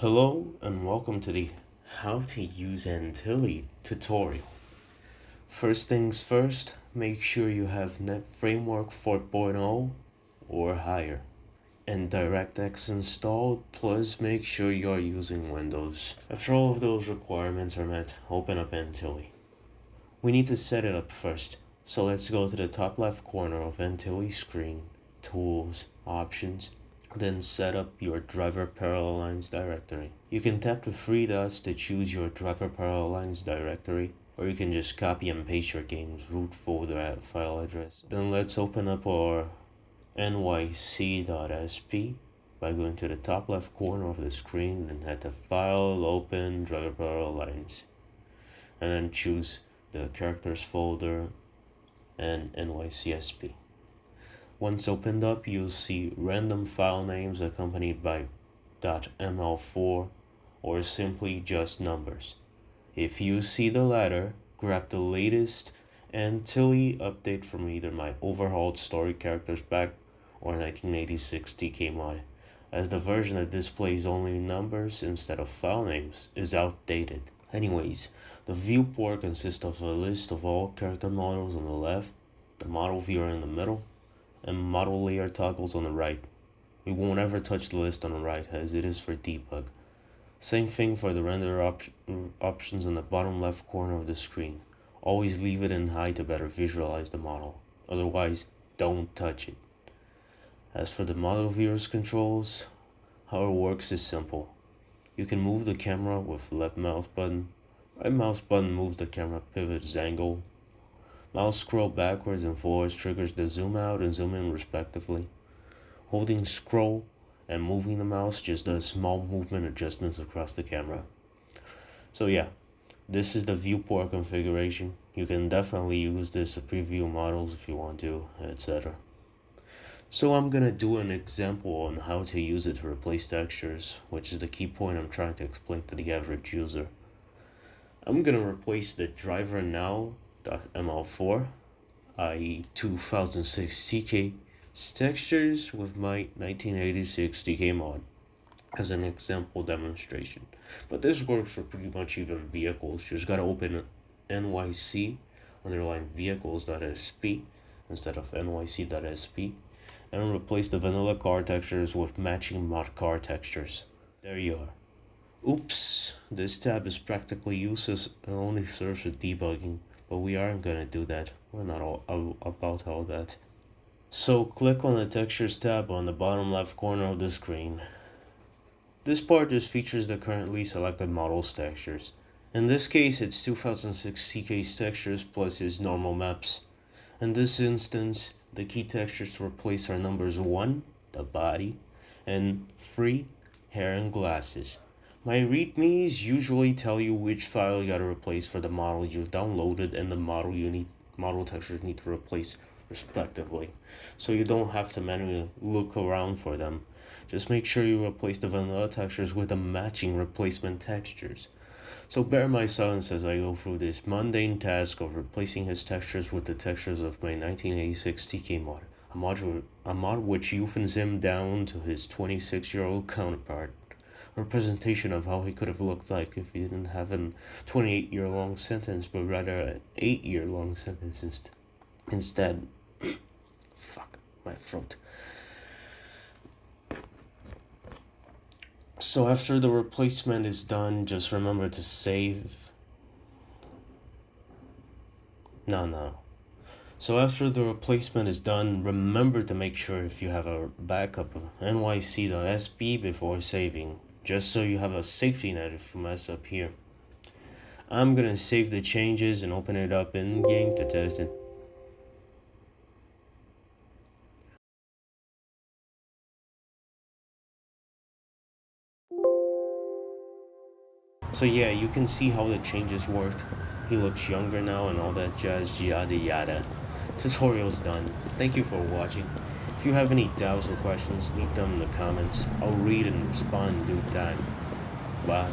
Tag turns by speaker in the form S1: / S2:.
S1: Hello and welcome to the How to Use Antilli tutorial. First things first, make sure you have Net Framework 4.0 or higher and DirectX installed, plus make sure you are using Windows. After all of those requirements are met, open up Antilli. We need to set it up first, so let's go to the top left corner of Antilli screen, Tools, Options, then set up your driver parallel lines directory. You can tap the three dots to choose your driver parallel lines directory, or you can just copy and paste your game's root folder file address. Then let's open up our nyc.sp by going to the top left corner of the screen and head to File, Open, Driver Parallel Lines, and then choose the characters folder and nycsp. Once opened up, you'll see random file names accompanied by .ml4 or simply just numbers. If you see the latter, grab the latest Antilli update from either my overhauled story characters pack or 1986 TK mod, as the version that displays only numbers instead of file names is outdated. Anyways, the viewport consists of a list of all character models on the left, the model viewer in the middle, and model layer toggles on the right. We won't ever touch the list on the right as it is for debug. Same thing for the render options on the bottom left corner of the screen. Always leave it in high to better visualize the model, otherwise don't touch it. As for the model viewer's controls, how it works is simple. You can move the camera with left mouse button, right mouse button moves the camera pivot's angle, mouse scroll backwards and forwards triggers the zoom out and zoom in respectively. Holding scroll and moving the mouse just does small movement adjustments across the camera. So yeah, this is the viewport configuration. You can definitely use this to preview models if you want to, etc. So I'm gonna do an example on how to use it to replace textures, which is the key point I'm trying to explain to the average user. I'm gonna replace the driver now.ml4, i.e. 2006 TK textures with my 1986 TK mod as an example demonstration. But this works for pretty much even vehicles. You just gotta open nyc underline vehicles.sp instead of nyc.sp and replace the vanilla car textures with matching mod car textures. There you are. Oops, this tab is practically useless and only serves for debugging, but we aren't gonna do that. We're not all about all that. So click on the Textures tab on the bottom left corner of the screen. This part just features the currently selected model's textures. In this case, it's 2006 CK's textures plus his normal maps. In this instance, the key textures to replace are numbers 1, the body, and 3, hair and glasses. My readmes usually tell you which file you gotta replace for the model you downloaded and the model textures need to replace respectively, so you don't have to manually look around for them. Just make sure you replace the vanilla textures with the matching replacement textures. So bear my silence as I go through this mundane task of replacing his textures with the textures of my 1986 TK mod, a mod which youthens him down to his 26-year-old counterpart. A representation of how he could have looked like if he didn't have a 28-year-long sentence, but rather an 8-year-long sentence instead. Fuck, my throat. So after the replacement is done, just remember to save. No. So after the replacement is done, remember to make sure if you have a backup of nyc.sp before saving, just so you have a safety net if you mess up here. I'm gonna save the changes and open it up in game to test it. So yeah, you can see how the changes worked. He looks younger now and all that jazz, yada yada. Tutorial's done. Thank you for watching. If you have any doubts or questions, leave them in the comments. I'll read and respond in due time. Bye.